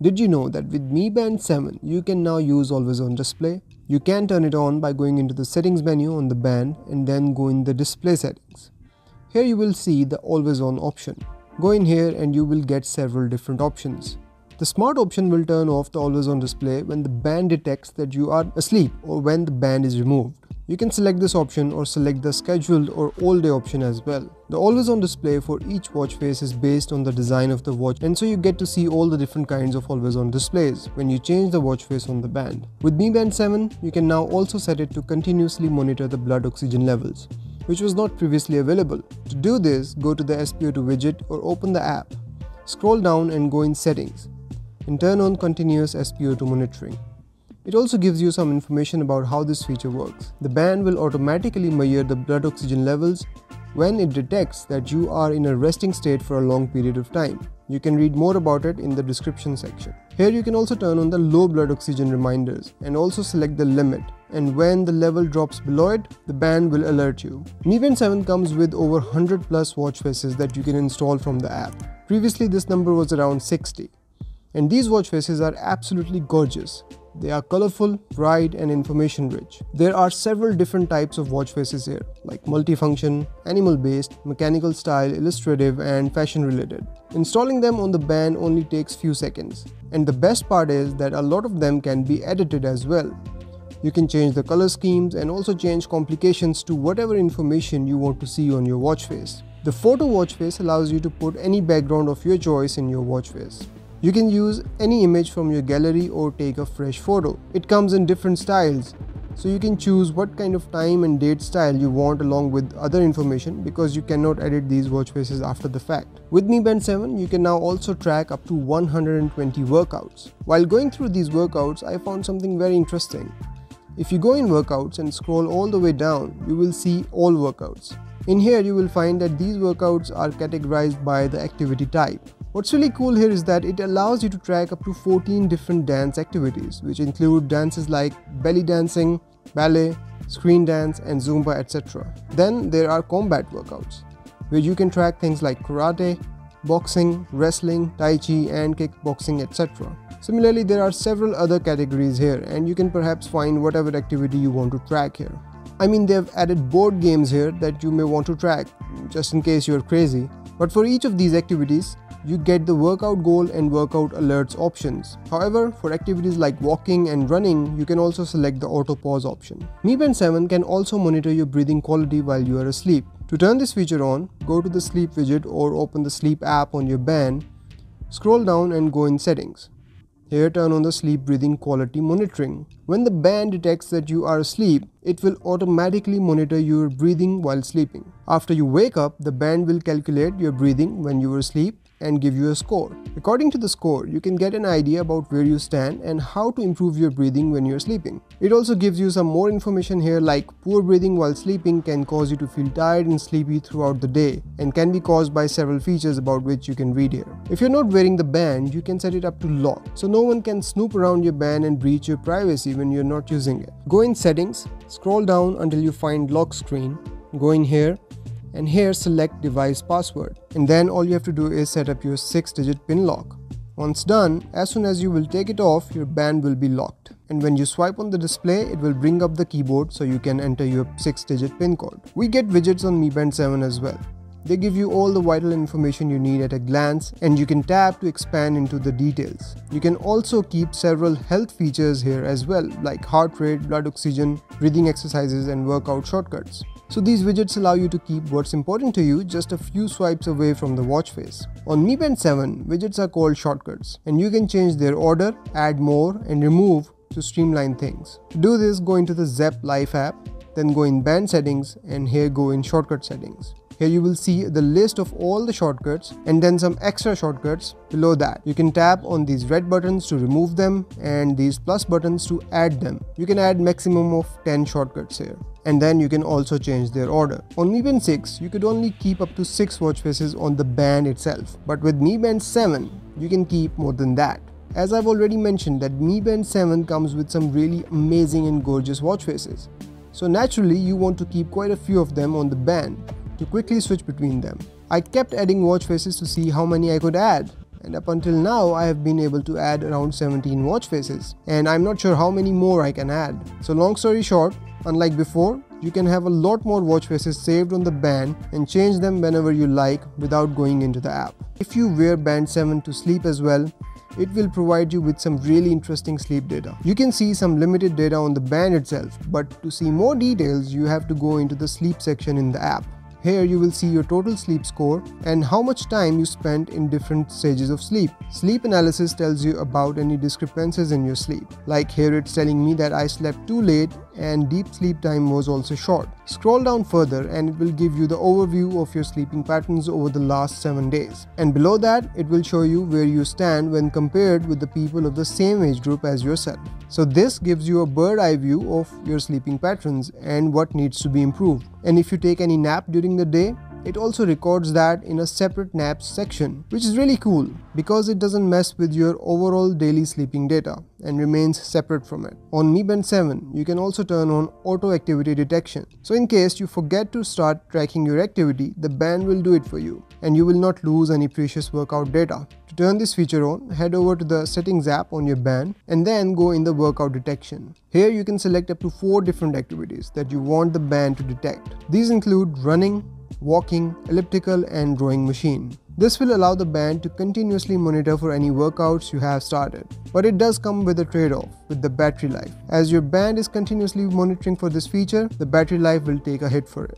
Did you know that with Mi Band 7 you can now use always on display? You can turn it on by going into the settings menu on the band and then go in the display settings. Here you will see the always on option. Go in here and you will get several different options. The smart option will turn off the always on display when the band detects that you are asleep or when the band is removed. You can select this option or select the scheduled or all day option as well. The always on display for each watch face is based on the design of the watch, and so you get to see all the different kinds of always on displays when you change the watch face on the band. With Mi Band 7, you can now also set it to continuously monitor the blood oxygen levels, which was not previously available. To do this, go to the SpO2 widget or open the app. Scroll down and go in settings and turn on continuous SpO2 monitoring. It also gives you some information about how this feature works. The band will automatically measure the blood oxygen levels when it detects that you are in a resting state for a long period of time. You can read more about it in the description section. Here you can also turn on the low blood oxygen reminders and also select the limit, and when the level drops below it, the band will alert you. Mi Band 7 comes with over 100 plus watch faces that you can install from the app. Previously this number was around 60. And these watch faces are absolutely gorgeous. They are colorful, bright and information rich. There are several different types of watch faces here, like multifunction, animal based, mechanical style, illustrative and fashion related. Installing them on the band only takes few seconds. And the best part is that a lot of them can be edited as well. You can change the color schemes and also change complications to whatever information you want to see on your watch face. The photo watch face allows you to put any background of your choice in your watch face. You can use any image from your gallery or take a fresh photo. It comes in different styles, so you can choose what kind of time and date style you want along with other information, because you cannot edit these watch faces after the fact. With Mi Band 7, you can now also track up to 120 workouts. While going through these workouts, I found something very interesting. If you go in workouts and scroll all the way down, you will see all workouts. In here you will find that these workouts are categorized by the activity type. What's really cool here is that it allows you to track up to 14 different dance activities, which include dances like belly dancing, ballet, screen dance and Zumba, etc. Then there are combat workouts, where you can track things like karate, boxing, wrestling, tai chi and kickboxing, etc. Similarly, there are several other categories here and you can perhaps find whatever activity you want to track here. I mean, they've added board games here that you may want to track, just in case you're crazy. But for each of these activities, you get the workout goal and workout alerts options. However, for activities like walking and running, you can also select the auto pause option. Mi Band 7 can also monitor your breathing quality while you are asleep. To turn this feature on, go to the sleep widget or open the sleep app on your band, scroll down and go in settings. Here turn on the sleep breathing quality monitoring. When the band detects that you are asleep, it will automatically monitor your breathing while sleeping. After you wake up, the band will calculate your breathing when you were asleep and give you a score. According to the score, you can get an idea about where you stand and how to improve your breathing when you're sleeping. It also gives you some more information here, like poor breathing while sleeping can cause you to feel tired and sleepy throughout the day and can be caused by several features about which you can read here. If you're not wearing the band, you can set it up to lock, so no one can snoop around your band and breach your privacy when you're not using it. Go in settings, scroll down until you find lock screen, go in here and here select device password, and then all you have to do is set up your 6-digit pin lock. Once done, as soon as you will take it off, your band will be locked, and when you swipe on the display, it will bring up the keyboard so you can enter your 6-digit pin code. We get widgets on Mi Band 7 as well. They give you all the vital information you need at a glance, and you can tap to expand into the details. You can also keep several health features here as well, like heart rate, blood oxygen, breathing exercises and workout shortcuts. So these widgets allow you to keep what's important to you just a few swipes away from the watch face. On Mi Band 7, widgets are called shortcuts, and you can change their order, add more and remove to streamline things. To do this, go into the Zep Life app, then go in band settings and here go in shortcut settings. Here you will see the list of all the shortcuts and then some extra shortcuts below that. You can tap on these red buttons to remove them and these plus buttons to add them. You can add maximum of 10 shortcuts here. And then you can also change their order. On Mi Band 6, you could only keep up to 6 watch faces on the band itself. But with Mi Band 7, you can keep more than that. As I've already mentioned that Mi Band 7 comes with some really amazing and gorgeous watch faces. So naturally you want to keep quite a few of them on the band to quickly switch between them. I kept adding watch faces to see how many I could add, and up until now I have been able to add around 17 watch faces, and I'm not sure how many more I can add. So long story short, unlike before, you can have a lot more watch faces saved on the band and change them whenever you like without going into the app. If you wear Band 7 to sleep as well, it will provide you with some really interesting sleep data. You can see some limited data on the band itself, but to see more details you have to go into the sleep section in the app. Here you will see your total sleep score and how much time you spent in different stages of sleep. Sleep analysis tells you about any discrepancies in your sleep. Like here it's telling me that I slept too late and deep sleep time was also short. Scroll down further and it will give you the overview of your sleeping patterns over the last 7 days. And below that it will show you where you stand when compared with the people of the same age group as yourself. So this gives you a bird's eye view of your sleeping patterns and what needs to be improved. And if you take any nap during the day, it also records that in a separate naps section, which is really cool because it doesn't mess with your overall daily sleeping data and remains separate from it. On Mi Band 7, you can also turn on auto activity detection. So in case you forget to start tracking your activity, the band will do it for you and you will not lose any precious workout data. To turn this feature on, head over to the settings app on your band and then go in the workout detection. Here you can select up to 4 different activities that you want the band to detect. These include running, walking, elliptical and rowing machine. This will allow the band to continuously monitor for any workouts you have started. But it does come with a trade-off with the battery life. As your band is continuously monitoring for this feature, the battery life will take a hit for it.